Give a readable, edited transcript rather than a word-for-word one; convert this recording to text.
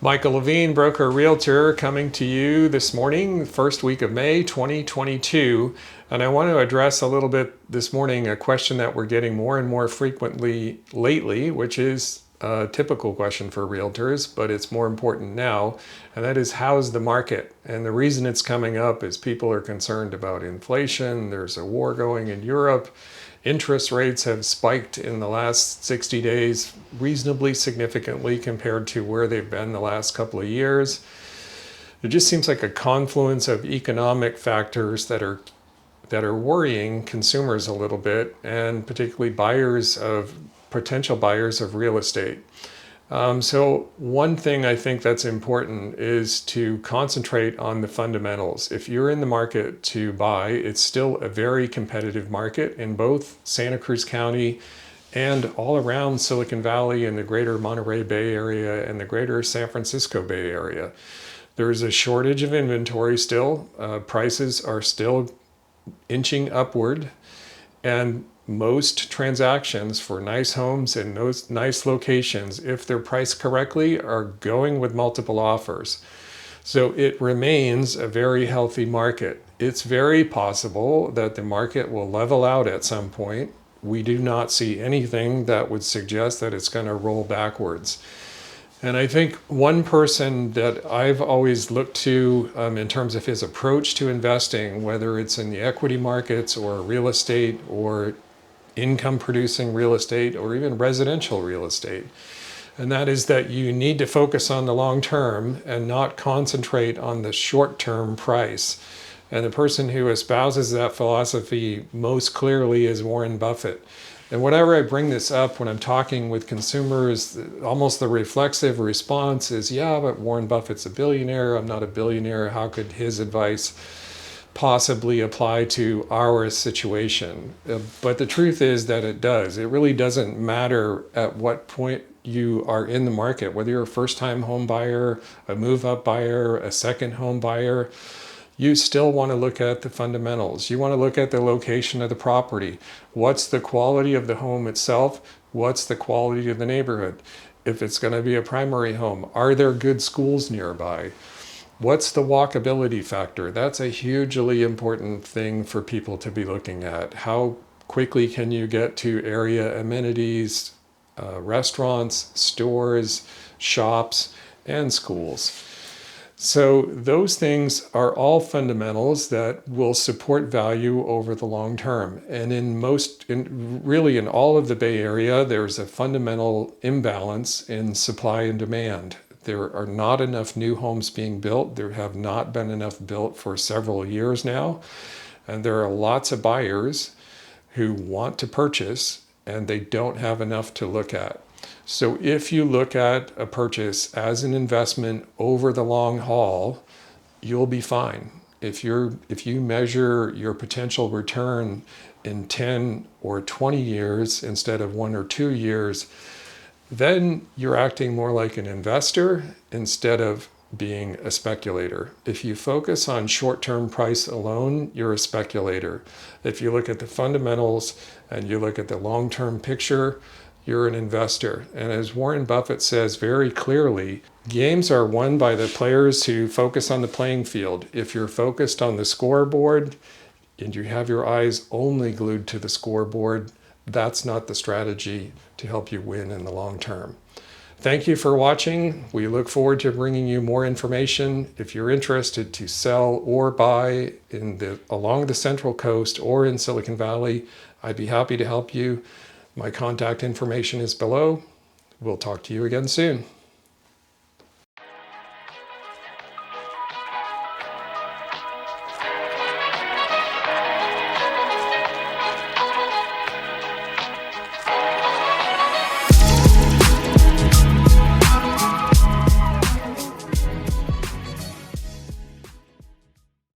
Michael Lavigne, broker realtor, coming to you this morning, first week of May 2022. And I want to address a little bit this morning a question that we're getting more and more frequently lately, which is a typical question for realtors, but it's more important now. And that is, how's the market? And the reason it's coming up is people are concerned about inflation. There's a war going in Europe. Interest rates have spiked in the last 60 days reasonably significantly compared to where they've been the last couple of years. It just seems like a confluence of economic factors that are worrying consumers a little bit, and particularly potential buyers of real estate. So one thing I think that's important is to concentrate on the fundamentals. If you're in the market to buy, it's still a very competitive market in both Santa Cruz County and all around Silicon Valley and the greater Monterey Bay Area and the greater San Francisco Bay Area. There's a shortage of inventory still. Prices are still inching upward, and most transactions for nice homes in those nice locations, if they're priced correctly, are going with multiple offers. So it remains a very healthy market. It's very possible that the market will level out at some point. We do not see anything that would suggest that it's going to roll backwards. And I think one person that I've always looked to in terms of his approach to investing, whether it's in the equity markets or real estate or income producing real estate or even residential real estate, and that is that you need to focus on the long term and not concentrate on the short term price. And the person who espouses that philosophy most clearly is Warren Buffett. And whenever I bring this up when I'm talking with consumers, almost the reflexive response is, yeah, but Warren Buffett's a billionaire. I'm not a billionaire. How could his advice possibly apply to our situation? But the truth is that it does. It really doesn't matter at what point you are in the market, whether you're a first-time home buyer, a move-up buyer, a second home buyer. You still want to look at the fundamentals. You want to look at the location of the property. What's the quality of the home itself? What's the quality of the neighborhood? If it's going to be a primary home, are there good schools nearby? What's the walkability factor? That's a hugely important thing for people to be looking at. How quickly can you get to area amenities, restaurants, stores, shops, and schools? So those things are all fundamentals that will support value over the long term. And really in all of the Bay Area, there's a fundamental imbalance in supply and demand. There are not enough new homes being built. There have not been enough built for several years now. And there are lots of buyers who want to purchase and they don't have enough to look at. So if you look at a purchase as an investment over the long haul, you'll be fine. If you measure your potential return in 10 or 20 years instead of 1 or 2 years, then you're acting more like an investor instead of being a speculator. If you focus on short-term price alone, you're a speculator. If you look at the fundamentals and you look at the long-term picture, you're an investor. And as Warren Buffett says very clearly, games are won by the players who focus on the playing field. If you're focused on the scoreboard and you have your eyes only glued to the scoreboard, that's not the strategy to help you win in the long term. Thank you for watching. We look forward to bringing you more information. If you're interested to sell or buy along the Central Coast or in Silicon Valley, I'd be happy to help you. My contact information is below. We'll talk to you again soon.